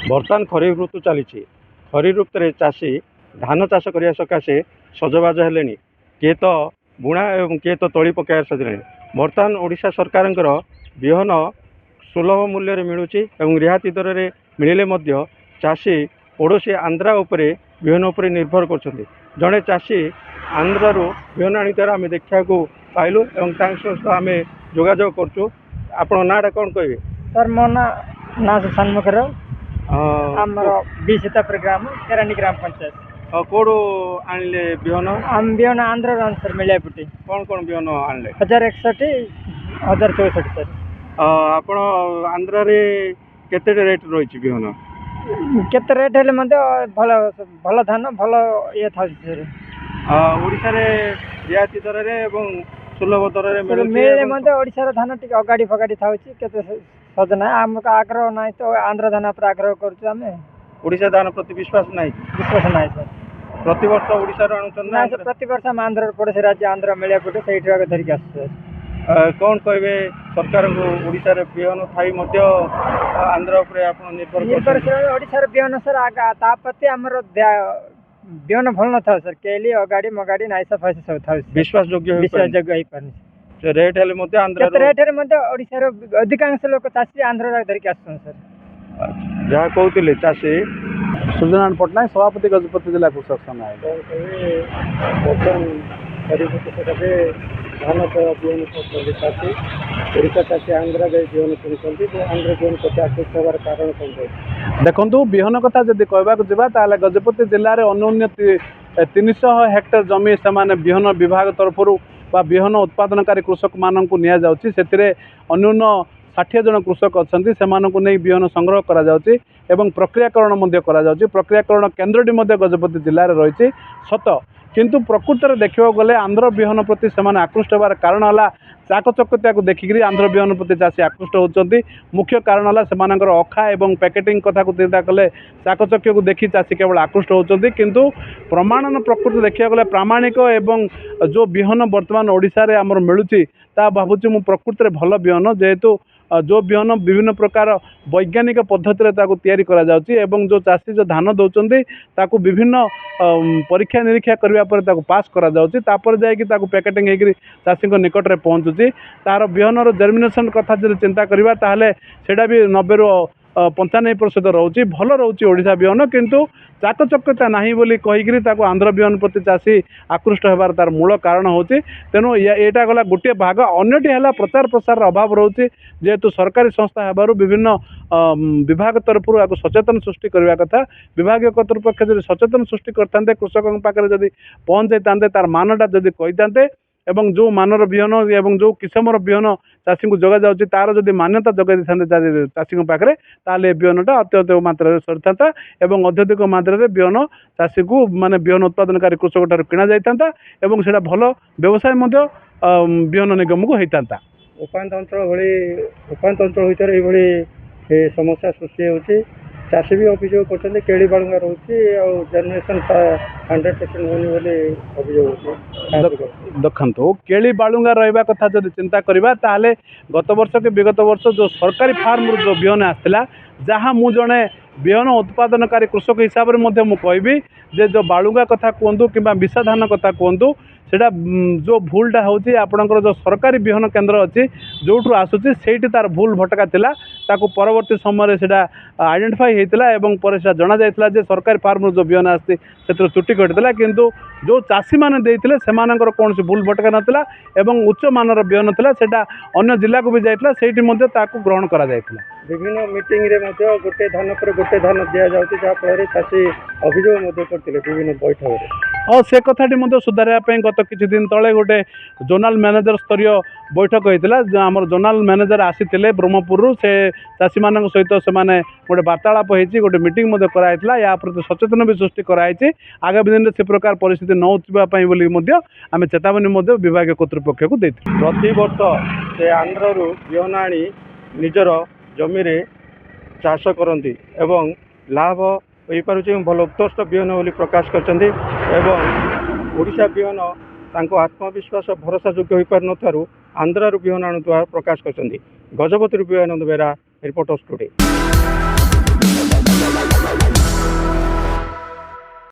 बर्तमान खरीफ ऋतु चली खरीफ ऋतु में चाषी धान चाष करने सकाशे सजबाज हेले किए तो बुणा और किए तो तली पकाया सजिले। बर्तमान ओडिशा सरकार बिहन सुलभ मूल्य मिलूँ और रिहाती दर में मिले चाषी पड़ोशी आंध्रा उपरे बिहन उपर निर्भर कर जड़े चाषी आंध्रु बिहन आनितार आम देखा पाइलु और सहित आम जोगाजोग करूँ। आपण नाटा कौन कहे? सर मो ना सन्मुखर आमर बीसीतापुर ग्राम केरानी ग्राम पंचायत। कौड़ू आनिले बिहन? आम बिहन आंध्र सर मिलियापुटी। कौन कौन बिहन आनिले? 1061 1064 सर। आपण आंध्र रे केते रेट रही बिहन? केते रेट हेले भल भल धान भल ये था सर। ओडिशा रे रियाती दर रे एवं सुलभ दर रे मिले ओडिशा धान टिके अगाड़ी फगाड़ी था केते सजना आमको आग्रह ना तो आंध्र धान पर आग्रह करूँ आम। ओडिशा धान प्रति विश्वास नहीं? विश्वास ना सर। प्रति वर्ष ओडिशा ना सर प्रति वर्ष आम आंध्र पड़ोसी राज्य आंध्र मिलियापुटी से धरिक आस। कौन कहे सरकार को ओडिशा रे बिहन थाई आंध्र उपर निर्भर ओडिशा रे बिहन सर तापति आमर बिहन भल न था सर केली अगाड़ी मगाड़ी नाइसा फाइसा सब था विश्वास योग्य हो पानी रेट हेले आंध्र रेट ओडिशा रो अधिकांश लोक चाषी आंध्र धरिक आस सर। जहाँ कहते चाषी सूर्यनारायण पट्टनायक सभापति गजपति जिला कृषक संघ धान बिहन चाषी ओडिशा चाषी आंध्र बिहन किणुंट आंध्र बिहन प्रति आकृष्ट होवार कारण कौन कहे? देखो बिहन कथा जब कहवाक जावा गजपति जिले में अन्योन्य 300 हेक्टर जमी से बिहन विभाग तरफ बिहन उत्पादनकारी कृषक मानक नि से अन्यून 60 जन कृषक अच्छा से नहीं बिहन संग्रह कर प्रक्रियाकरण प्रक्रियाकरण केन्द्रटी गजपति जिले में रही सत किंतु प्रकृत में देखा गले आंध्र बिहन प्रति से आकृष्ट होवार कारण है चाकचक्यता को देखिक आंध्र बिहन प्रति चाषी आकृष्ट होती। मुख्य कारण है से अखा और पैकेटिंग कथा को चिंता कले चाकचक्य को देखी चाषी केवल आकृष्ट होती किंतु प्रमाणन प्रकृति देखा गले प्रामाणिक एवं जो बिहन बर्तमान ओडिशा रे आमर मिलूँ ता भावुँ मु प्रकृत में भल बिहन जेहेतु जो बिहन विभिन्न प्रकार वैज्ञानिक पद्धति तैयारी करा जाउची एवं जो चाषी जो धान दौरान ताकू विभिन्न परीक्षा निरीक्षा करने पर पास करा जाउची तापर जाइकी ताकू पैकेटिंग होकर चाषी निकट में पहुँचुची तार बिहन जर्मिनेशन कथा जो चिंता करवा ताहले सेटा भी 90 ରୁ 95% रोचे भल रोचे ओडिशा बिहन किंतु चाकचक्यता नहीं बोली कहीकि आंध्र बिहन प्रति चाषी आकृष्ट होबार तार मूल कारण होची। तेणु यहाँ गला गोटे भाग अन्यटी है प्रचार प्रसार अभाव रोचे जेहेतु सरकारी संस्था होबारु विभिन्न विभाग तरफ सचेतन सृष्टि करने कथा विभाग कर्तृपक्ष जब सचेतन सृष्टि करते कृषकों पाखे जब पहुँच जाते तार मानटा जब कही एवं जो मानर बिहन एवं जो किसमर बिहन चाषी को जगह जाऊँगी तार जब मान्यता जगह था चाषी पाखे ताले बिहनटा अत्यधिक मात्रा सरी था एवं अत्यधिक मात्रा बिहन चाषी को माने बिहन उत्पादनकारी कृषक ठार किणा जाता एवं से भल व्यवसाय बिहन निगम को होता। उपात अंचल होती समस्या सृष्टि होती चाषी भी अभियोग कर केली बालुंगा रोचे और जनरेशन 100% होनी बोली अभियोग देखो केली बालुंगा रहा कथा जब चिंता करवा ताले गत वर्ष के विगत वर्ष जो सरकारी फार्म जो बिहन आसला जहाँ मु जड़े बिहन उत्पादनकारी कृषक हिसाब से कहबी जे जो बालुंगा कथा कहतु कि विषा धान कथा कहतु सेटा जो भूलटा होची आपणकर जो सरकारी बिहन केन्द्र अच्छी जो आसूची से तार भूल भटका थिला ताकू परवर्ती समय से आइडेंटिफाई होता एवं पर जना जाइथिला जे सरकारी फार्म जो बिहन आसी से त्रुटि घटीला किंतु जो चाषी मैंने देते से कौन भूल भटका नाला एवं उच्च मानर बिहन था सेटा अन्य जिला को भी जाइथिला सेठी ग्रहण करा जाइथिला। विभिन्न मीटिंग रे गोटे धान पर गोटे धान दि जाऊँगी जहाँफल चाषी अभियोग करते विभिन्न बैठक और से कथाटी सुधारे गत किछि दिन तले गोटे जोनाल मैनेजर स्तरीय बैठक होता आम जोनाल मैनेजर आसी ब्रह्मपुर से चाषी मान सहित से गोटे वार्तालाप होती गोटे मीटिंग कराइला या प्रति सचेतन भी सृष्टि कराई आगामी दिन में से प्रकार परिस्थिति न होती बोली आम चेतावनी विभाग कर्तृपक्ष को देती। प्रति वर्ष से आंध्र बिहन आनी निजर जमी चाष करती एवं लाभ हो पार भल उत्कृष्ट बिहन बोली प्रकाश करछन्ती एवं ओडिशा बिहन तांको आत्मविश्वास भरोसा योग्य हो पार नथारु आंध्र बिहन आणुवा प्रकाश करछन्ती। गजपति बिहन बेरा रिपोर्टर्स टुडे।